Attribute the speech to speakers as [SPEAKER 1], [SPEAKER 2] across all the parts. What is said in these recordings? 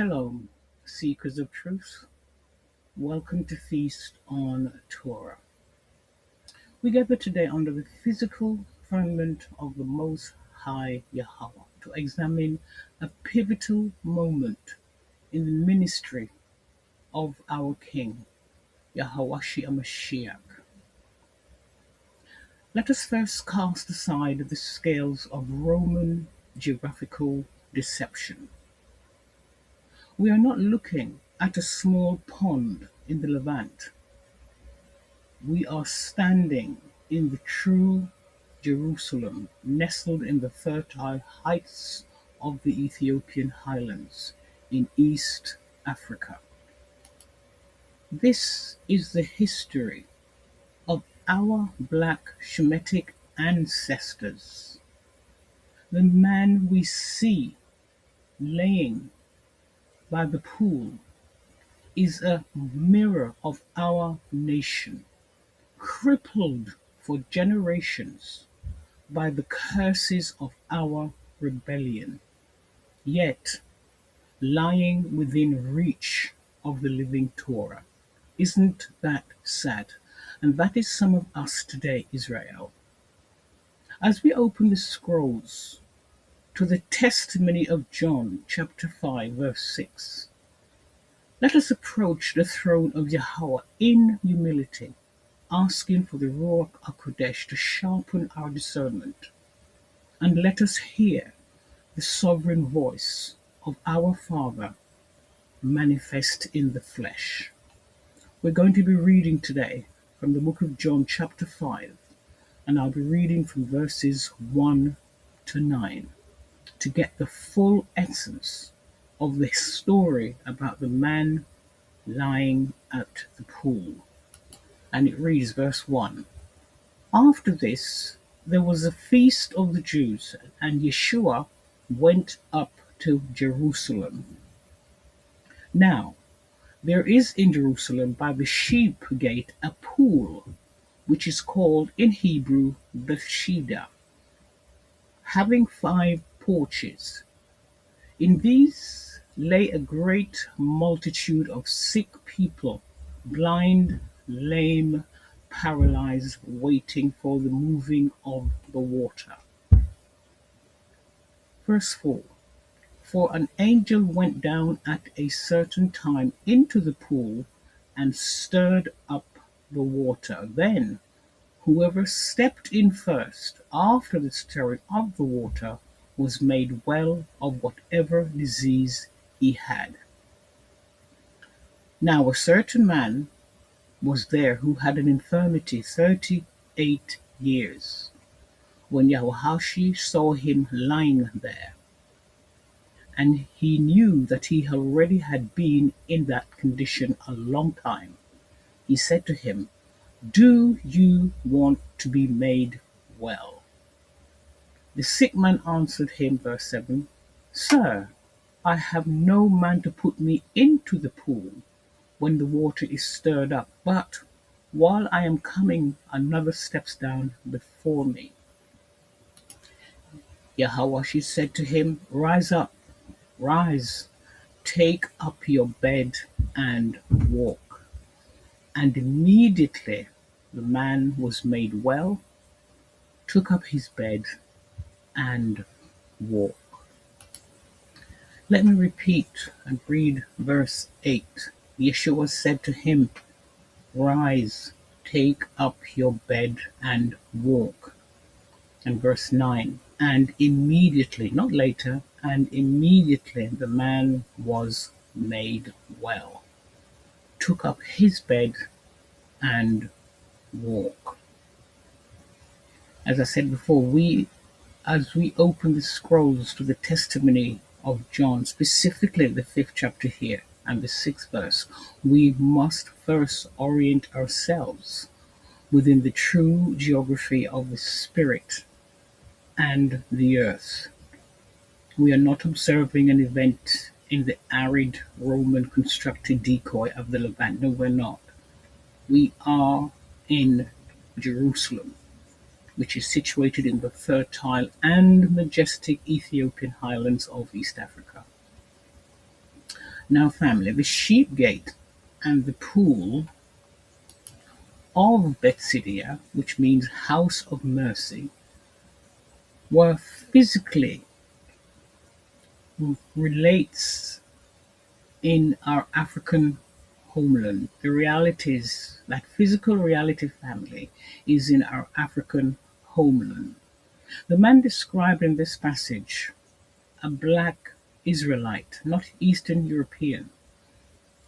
[SPEAKER 1] Shalom, seekers of truth. Welcome to Feast on Torah. We gather today under the physical firmament of the Most High Yahweh to examine a pivotal moment in the ministry of our King, Yahwashi HaMashiach. Let us first cast aside the scales of Roman geographical deception. We are not looking at a small pond in the Levant. We are standing in the true Jerusalem, nestled in the fertile heights of the Ethiopian highlands in East Africa. This is the history of our black Shemitic ancestors. The man we see laying by the pool is a mirror of our nation, crippled for generations by the curses of our rebellion, yet lying within reach of the living Torah. Isn't that sad? And that is some of us today, Israel. As we open the scrolls to the testimony of John, chapter 5, verse 6, let us approach the throne of Yahweh in humility, asking for the Ruach HaKodesh to sharpen our discernment, and let us hear the sovereign voice of our Father manifest in the flesh. We're going to be reading today from the book of John, chapter 5, and I'll be reading from verses 1 to 9 to get the full essence of the story about the man lying at the pool. And it reads, verse 1. After this, there was a feast of the Jews, and Yeshua went up to Jerusalem. Now, there is in Jerusalem by the sheep gate a pool, which is called in Hebrew Bethesda, having 5 porches. In these lay a great multitude of sick people, blind, lame, paralyzed, waiting for the moving of the water. Verse 4. For an angel went down at a certain time into the pool and stirred up the water. Then whoever stepped in first after the stirring of the water was made well of whatever disease he had. Now a certain man was there who had an infirmity 38 years. When Yahushua saw him lying there, and he knew that he already had been in that condition a long time, he said to him, Do you want to be made well? The sick man answered him, verse 7, Sir, I have no man to put me into the pool when the water is stirred up, but while I am coming, another steps down before me. Yahweh said to him, Rise up, rise, take up your bed and walk. And immediately the man was made well, took up his bed and walked. Let me repeat and read verse 8. Yeshua said to him, Rise, take up your bed and walk. And verse 9, and immediately, not later, and immediately the man was made well, took up his bed and walked. As I said before, as we open the scrolls to the testimony of John, specifically the 5th chapter here and the 6th verse, we must first orient ourselves within the true geography of the Spirit and the earth. We are not observing an event in the arid Roman constructed decoy of the Levant. No, we're not. We are in Jerusalem, which is situated in the fertile and majestic Ethiopian highlands of East Africa. Now, family, the sheep gate and the pool of Bethsidia, which means house of mercy, were physically relates in our African homeland. The realities, that physical reality family, is in our African homeland. The man described in this passage, a black Israelite, not Eastern European.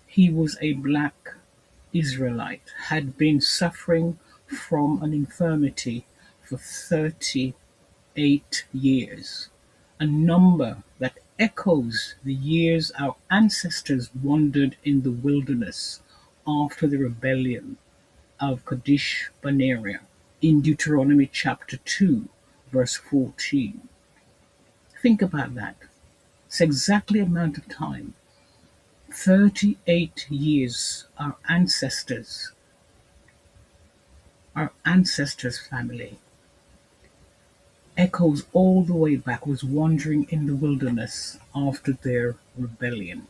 [SPEAKER 1] He was a black Israelite, had been suffering from an infirmity for 38 years, a number that echoes the years our ancestors wandered in the wilderness after the rebellion of Kadesh Barnea in Deuteronomy chapter 2, verse 14. Think about that. It's exactly the amount of time. 38 years our ancestors' family echoes all the way back, was wandering in the wilderness after their rebellion.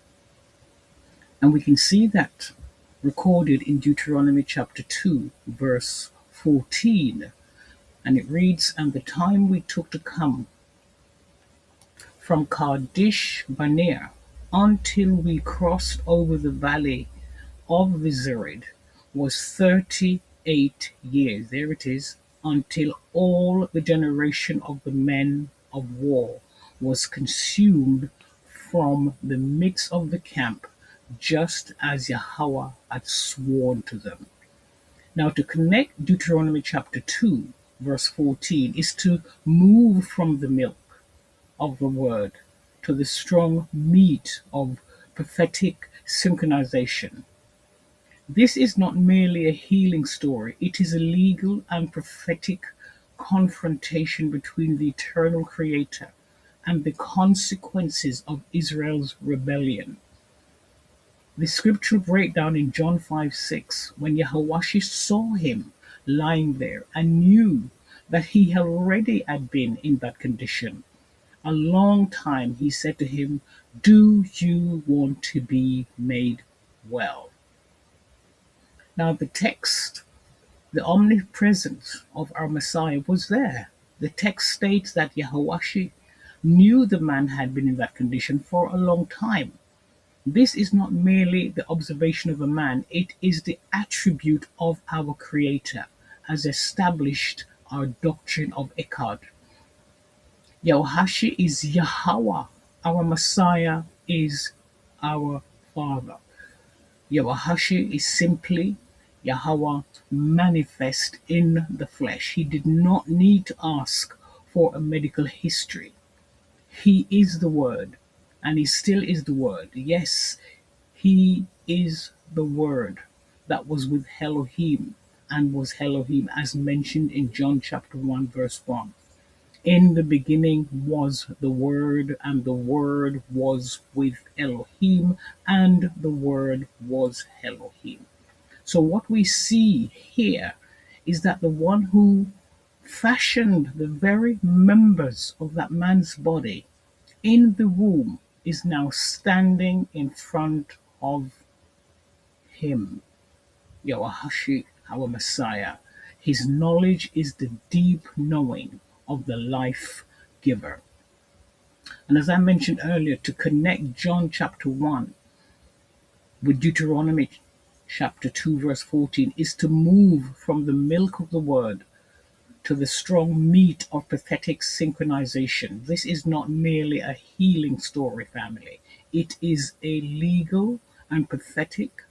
[SPEAKER 1] And we can see that recorded in Deuteronomy chapter 2, verse 14. And it reads, "And the time we took to come from Kadesh Barnea until we crossed over the valley of the Zered was 38 years." There it is. "Until all the generation of the men of war was consumed from the midst of the camp, just as Yahweh had sworn to them." Now, to connect Deuteronomy chapter 2, verse 14, is to move from the milk of the word to the strong meat of prophetic synchronization. This is not merely a healing story, it is a legal and prophetic confrontation between the eternal Creator and the consequences of Israel's rebellion. The scriptural breakdown in John 5:6, when Yahuwah saw him lying there and knew that he already had been in that condition a long time, he said to him, "Do you want to be made well?" Now, the text, the omnipresence of our Messiah was there. The text states that Yahuwah knew the man had been in that condition for a long time. This is not merely the observation of a man, it is the attribute of our Creator, as established our doctrine of Echad. Yahuwah is Yahweh, our Messiah is our Father. Yahuwah is simply Yahweh manifest in the flesh. He did not need to ask for a medical history. He is the Word, and he still is the Word. Yes, he is the Word that was with Elohim and was Elohim, as mentioned in John chapter 1, verse 1. In the beginning was the Word, and the Word was with Elohim, and the Word was Elohim. So what we see here is that the one who fashioned the very members of that man's body in the womb is now standing in front of him, Yahuwah, our Messiah. His knowledge is the deep knowing of the life giver. And as I mentioned earlier, to connect John chapter 1 with Deuteronomy chapter 2, verse 14, is to move from the milk of the word to the strong meat of prophetic synchronization. This is not merely a healing story, family. It is a legal and prophetic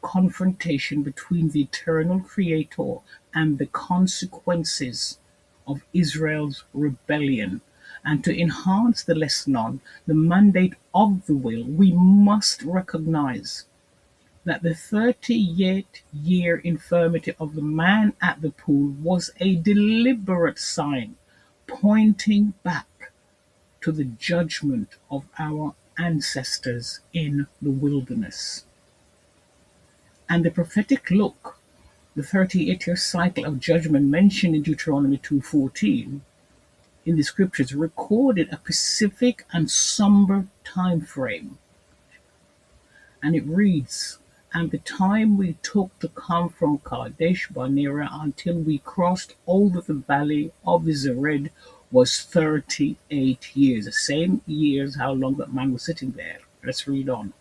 [SPEAKER 1] confrontation between the eternal Creator and the consequences of Israel's rebellion. And to enhance the lesson on the mandate of the will, we must recognize that the 38-year infirmity of the man at the pool was a deliberate sign pointing back to the judgment of our ancestors in the wilderness. And the prophetic look, the 38-year cycle of judgment mentioned in Deuteronomy 2:14 in the scriptures, recorded a specific and somber time frame. And it reads, "And the time we took to come from Kadesh Barnea until we crossed over the valley of the Zered was 38 years." The same years how long that man was sitting there. Let's read on.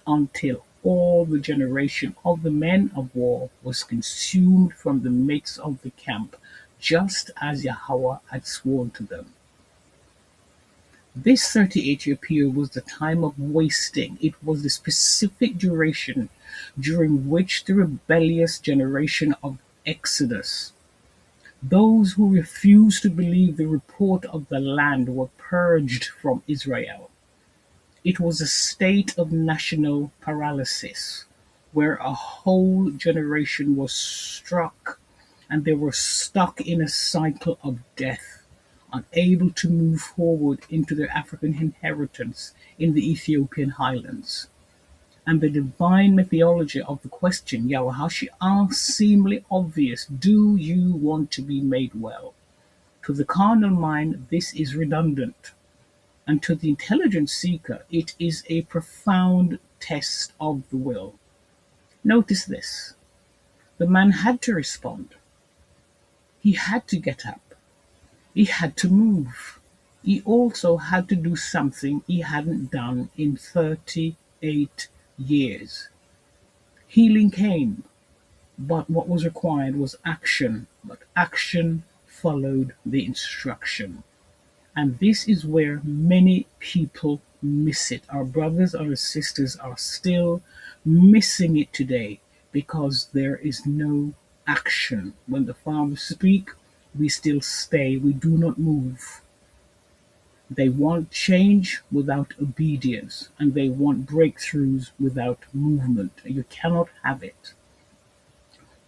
[SPEAKER 1] "Until all the generation of the men of war was consumed from the midst of the camp, just as Yahweh had sworn to them." This 38-year period was the time of wasting. It was the specific duration during which the rebellious generation of Exodus, those who refused to believe the report of the land, were purged from Israel. It was a state of national paralysis where a whole generation was struck and they were stuck in a cycle of death, unable to move forward into their African inheritance in the Ethiopian highlands. And the divine mythology of the question, Yawahashi, asks, seemingly obvious: do you want to be made well? To the carnal mind, this is redundant. And to the intelligent seeker, it is a profound test of the will. Notice this: the man had to respond. He had to get up. He had to move. He also had to do something he hadn't done in 38 years. Healing came, but what was required was action. But action followed the instruction. And this is where many people miss it. Our brothers, our sisters are still missing it today because there is no action. When the Father speaks, we still stay, we do not move. They want change without obedience, and they want breakthroughs without movement. You cannot have it.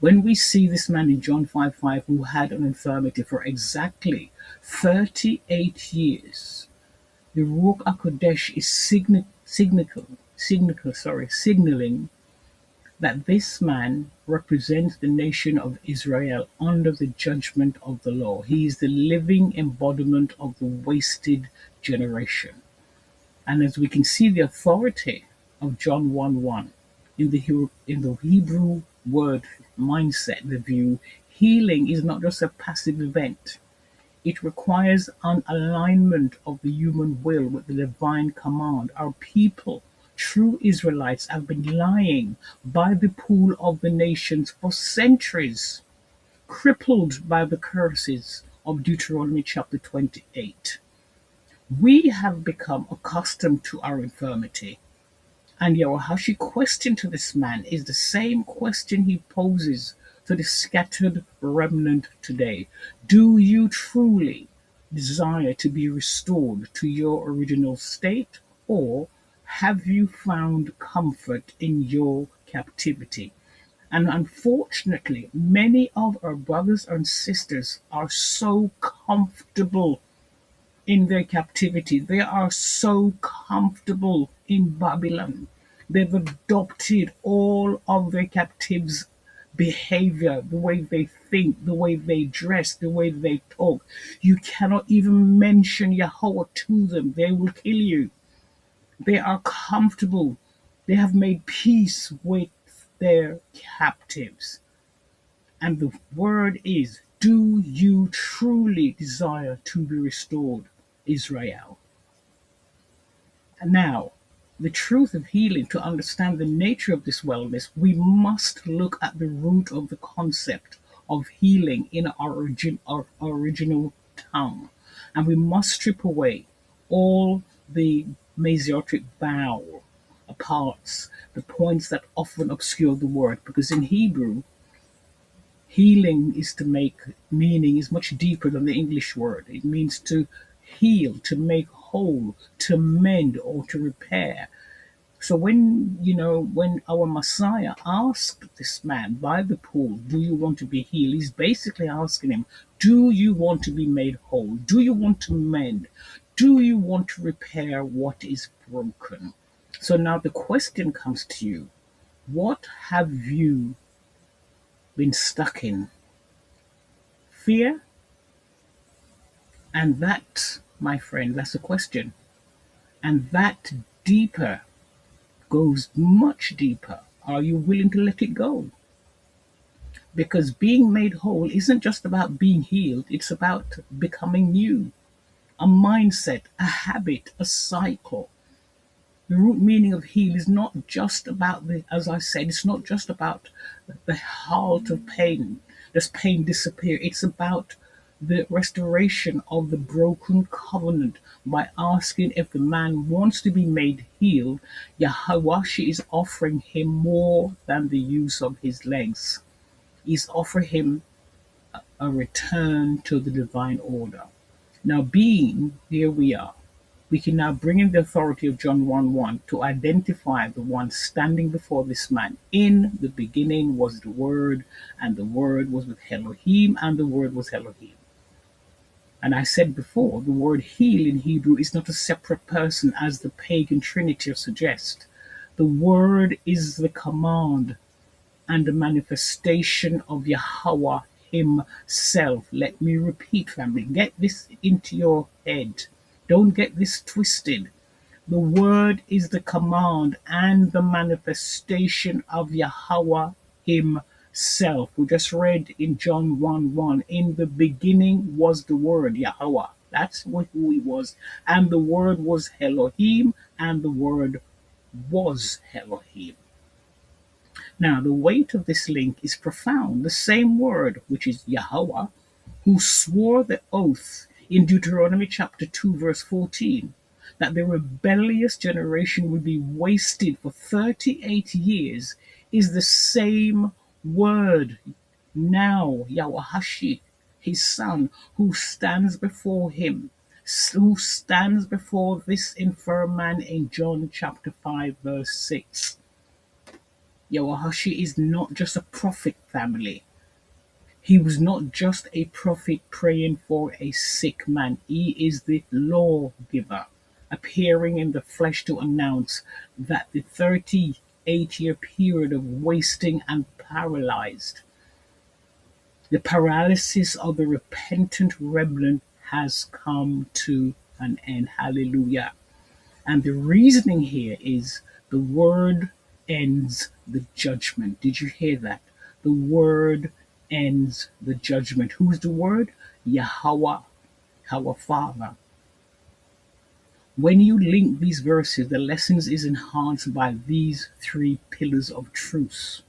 [SPEAKER 1] When we see this man in John 5:5 who had an infirmity for exactly 38 years, the Ruach HaKodesh is signaling that this man represents the nation of Israel under the judgment of the law. He is the living embodiment of the wasted generation. And as we can see the authority of John 1:1 in the Hebrew word mindset, the view, healing is not just a passive event. It requires an alignment of the human will with the divine command. Our people, true Israelites, have been lying by the pool of the nations for centuries, crippled by the curses of Deuteronomy chapter 28. We have become accustomed to our infirmity. And Yawahashi question to this man is the same question he poses to the scattered remnant today. Do you truly desire to be restored to your original state, or have you found comfort in your captivity? And unfortunately, many of our brothers and sisters are so comfortable in their captivity. They are so comfortable in Babylon. They've adopted all of their captives' behavior, the way they think, the way they dress, the way they talk. You cannot even mention Yahweh to them. They will kill you. They are comfortable. They have made peace with their captives. And the word is, do you truly desire to be restored, Israel? Now, the truth of healing, to understand the nature of this wellness, we must look at the root of the concept of healing in our original tongue. And we must strip away all the Masoretic vowel parts, the points that often obscure the word, because in Hebrew, healing is to make, meaning is much deeper than the English word. It means to heal, to make whole, to mend, or to repair. So when our Messiah asked this man by the pool, do you want to be healed? He's basically asking him, do you want to be made whole? Do you want to mend? Do you want to repair what is broken? So now the question comes to you, what have you been stuck in? Fear? And that, my friend, that's a question. And that deeper goes much deeper. Are you willing to let it go? Because being made whole isn't just about being healed, it's about becoming new. A mindset, a habit, a cycle. The root meaning of heal is not just about as I said, it's not just about the halt of pain. Does pain disappear? It's about the restoration of the broken covenant by asking if the man wants to be made healed. Yahawashi is offering him more than the use of his legs. He's offering him a return to the divine order. Now, being here we are, we can now bring in the authority of John 1:1 to identify the one standing before this man. In the beginning was the Word, and the Word was with Elohim, and the Word was Elohim. And I said before, the word heal in Hebrew is not a separate person as the pagan trinity suggests. The Word is the command and the manifestation of Yahweh himself. Let me repeat, family, get this into your head. Don't get this twisted. The word is the command and the manifestation of Yahweh himself. We just read in John 1:1, in the beginning was the word, Yahweh. That's who he was. And the word was Elohim, and the word was Elohim. Now, the weight of this link is profound. The same word, which is Yahweh, who swore the oath in Deuteronomy chapter 2, verse 14, that the rebellious generation would be wasted for 38 years, is the same word now, Yawahashi, his son, who stands before him, who stands before this infirm man in John chapter 5, verse 6. Yawahashi is not just a prophet, family. He was not just a prophet praying for a sick man. He is the lawgiver, appearing in the flesh to announce that the 38-year period of wasting and paralyzed, the paralysis of the repentant remnant has come to an end. Hallelujah. And the reasoning here is the word ends the judgment. Did you hear that? The word ends the judgment. Who's the word? Yahweh, our Father. When you link these verses, the lessons is enhanced by these three pillars of truth.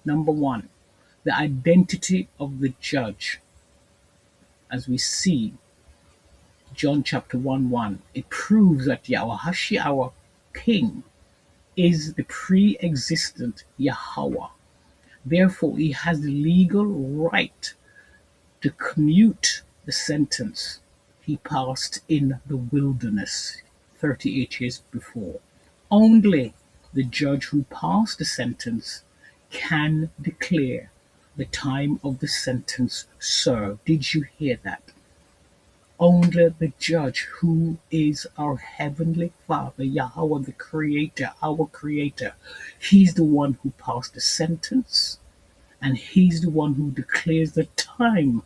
[SPEAKER 1] Number one, the identity of the judge. As we see John chapter 1:1, it proves that Yawahashi, our King, is the pre-existent Yahweh. Therefore, he has the legal right to commute the sentence he passed in the wilderness 38 years before. Only the judge who passed the sentence can declare the time of the sentence served. Did you hear that? Only the judge, who is our heavenly Father, Yahweh, the Creator, our Creator. He's the one who passed the sentence, and he's the one who declares the time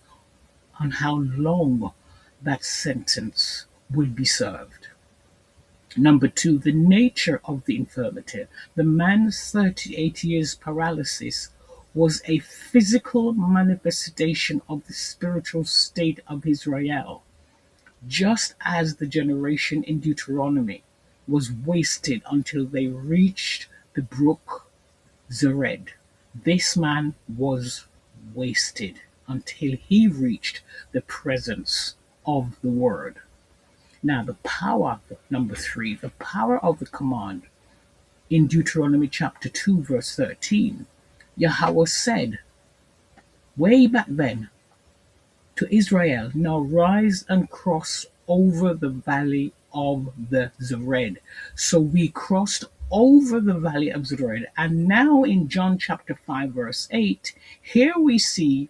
[SPEAKER 1] on how long that sentence will be served. Number two, the nature of the infirmity. The man's 38 years paralysis was a physical manifestation of the spiritual state of Israel, just as the generation in Deuteronomy was wasted until they reached the brook Zered. This man was wasted until he reached the presence of the Word. Now, the power, number three, the power of the command in Deuteronomy chapter 2, verse 13, Yahweh said way back then to Israel, now rise and cross over the valley of the Zered. So we crossed over the valley of Zered. And now in John chapter 5, verse 8, here we see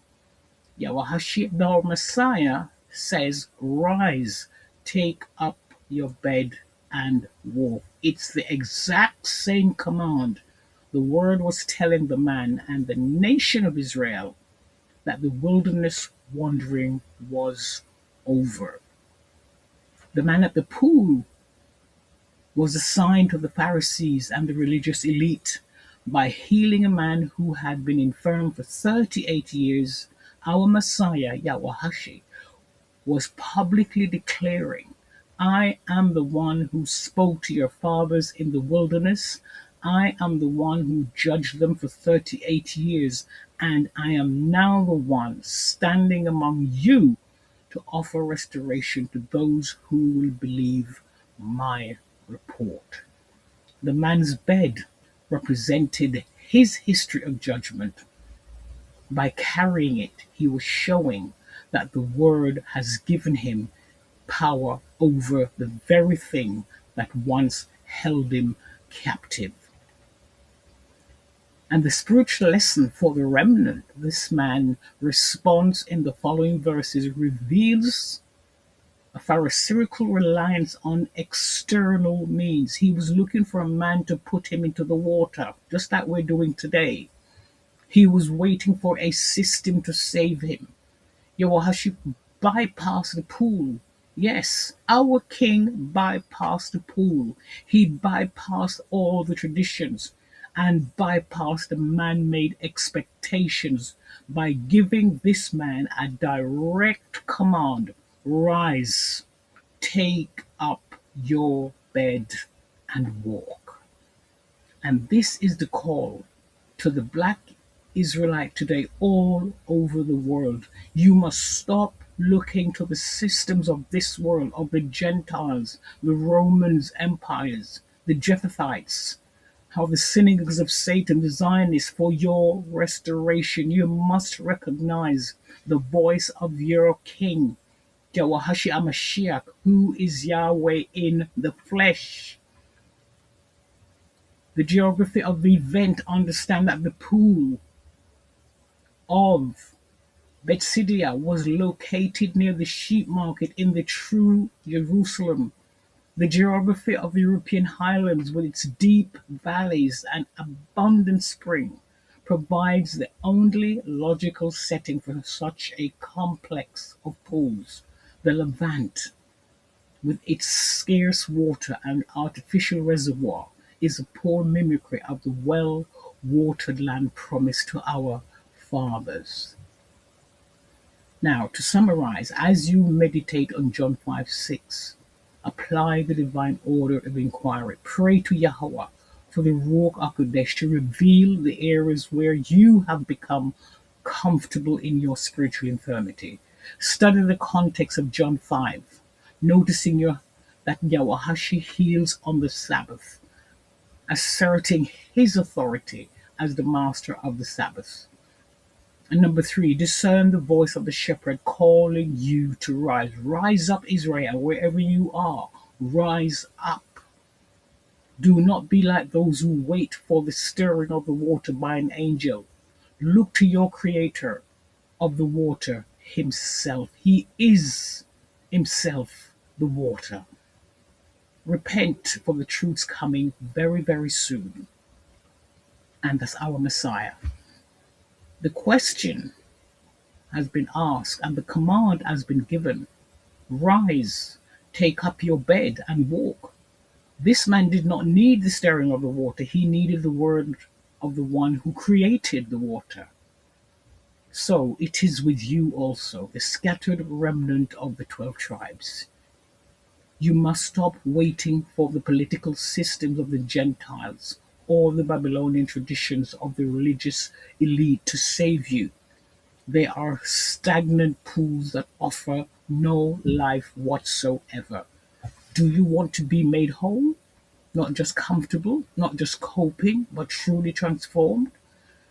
[SPEAKER 1] Yawahashi, the Messiah, says, rise, take up your bed and walk. It's the exact same command the word was telling the man and the nation of Israel that the wilderness wandering was over. The man at the pool was assigned to the Pharisees and the religious elite. By healing a man who had been infirm for 38 years, our Messiah, Yawahashi, was publicly declaring, I am the one who spoke to your fathers in the wilderness. I am the one who judged them for 38 years, and I am now the one standing among you to offer restoration to those who will believe my report. The man's bed represented his history of judgment. By carrying it, he was showing that the Word has given him power over the very thing that once held him captive. And the spiritual lesson for the remnant, this man response in the following verses reveals a pharisaical reliance on external means. He was looking for a man to put him into the water, just like we're doing today. He was waiting for a system to save him. Yoashi bypassed the pool. Yes, our king bypassed the pool. He bypassed all the traditions and bypassed the man-made expectations by giving this man a direct command. Rise, take up your bed and walk. And this is the call to the black Israelite today all over the world. You must stop looking to the systems of this world, of the Gentiles, the Romans empires, the Japhethites, how the synagogues of Satan design this for your restoration. You must recognize the voice of your king, Yawahashi Amashiach, who is Yahweh in the flesh. The geography of the event, understand that the pool of Bethsaida was located near the sheep market in the true Jerusalem. The geography of the European highlands, with its deep valleys and abundant spring, provides the only logical setting for such a complex of pools. The Levant, with its scarce water and artificial reservoir, is a poor mimicry of the well-watered land promised to our fathers. Now, to summarize, as you meditate on John 5:6, apply the divine order of inquiry. Pray to Yahweh for the Ruach HaKodesh to reveal the areas where you have become comfortable in your spiritual infirmity. Study the context of John 5, noticing that Yawahashi heals on the Sabbath, asserting his authority as the master of the Sabbath. And number 3, discern the voice of the shepherd calling you to rise. Rise up, Israel, wherever you are. Rise up. Do not be like those who wait for the stirring of the water by an angel. Look to your creator of the water himself. He is himself the water. Repent, for the truth's coming very, very soon. And that's our Messiah. The question has been asked and the command has been given. Rise, take up your bed and walk. This man did not need the stirring of the water. He needed the word of the one who created the water. So it is with you also, the scattered remnant of the 12 tribes. You must stop waiting for the political systems of the Gentiles or the Babylonian traditions of the religious elite to save you. They are stagnant pools that offer no life whatsoever. Do you want to be made whole? Not just comfortable, not just coping, but truly transformed?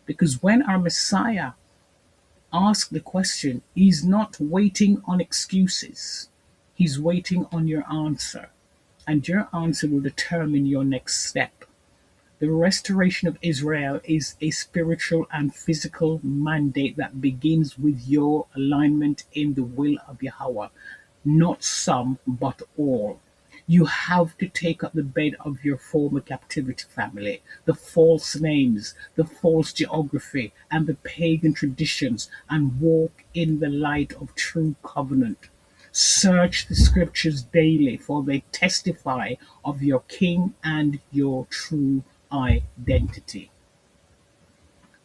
[SPEAKER 1] Because when our Messiah asks the question, he's not waiting on excuses. He's waiting on your answer. And your answer will determine your next step. The restoration of Israel is a spiritual and physical mandate that begins with your alignment in the will of Yahweh. Not some, but all. You have to take up the bed of your former captivity family, the false names, the false geography, and the pagan traditions, and walk in the light of true covenant. Search the scriptures daily, for they testify of your King and your true identity.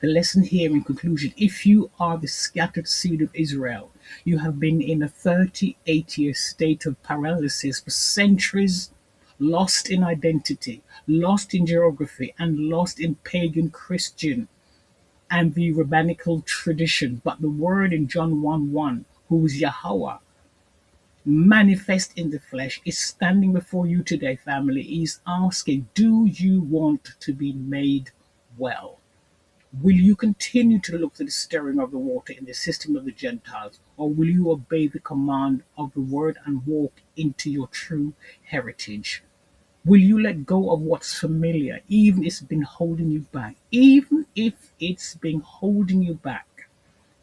[SPEAKER 1] The lesson here in conclusion: if you are the scattered seed of Israel, you have been in a 38-year state of paralysis for centuries, lost in identity, lost in geography, and lost in pagan Christian and the rabbinical tradition. But the word in John 1:1, who is Yahweh, manifest in the flesh, is standing before you today, family. He's asking, do you want to be made well? Will you continue to look to the stirring of the water in the system of the Gentiles, or will you obey the command of the word and walk into your true heritage? Will you let go of what's familiar, even if it's been holding you back? Even if it's been holding you back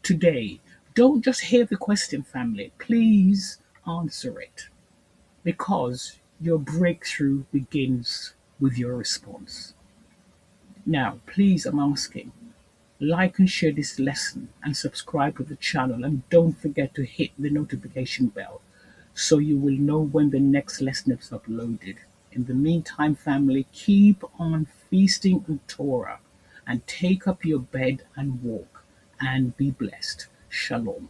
[SPEAKER 1] today, don't just hear the question, family. Please answer it, because your breakthrough begins with your response. Now, please, I'm asking, like and share this lesson and subscribe to the channel, and don't forget to hit the notification bell so you will know when the next lesson is uploaded. In the meantime, family, keep on feasting on Torah and take up your bed and walk and be blessed. Shalom.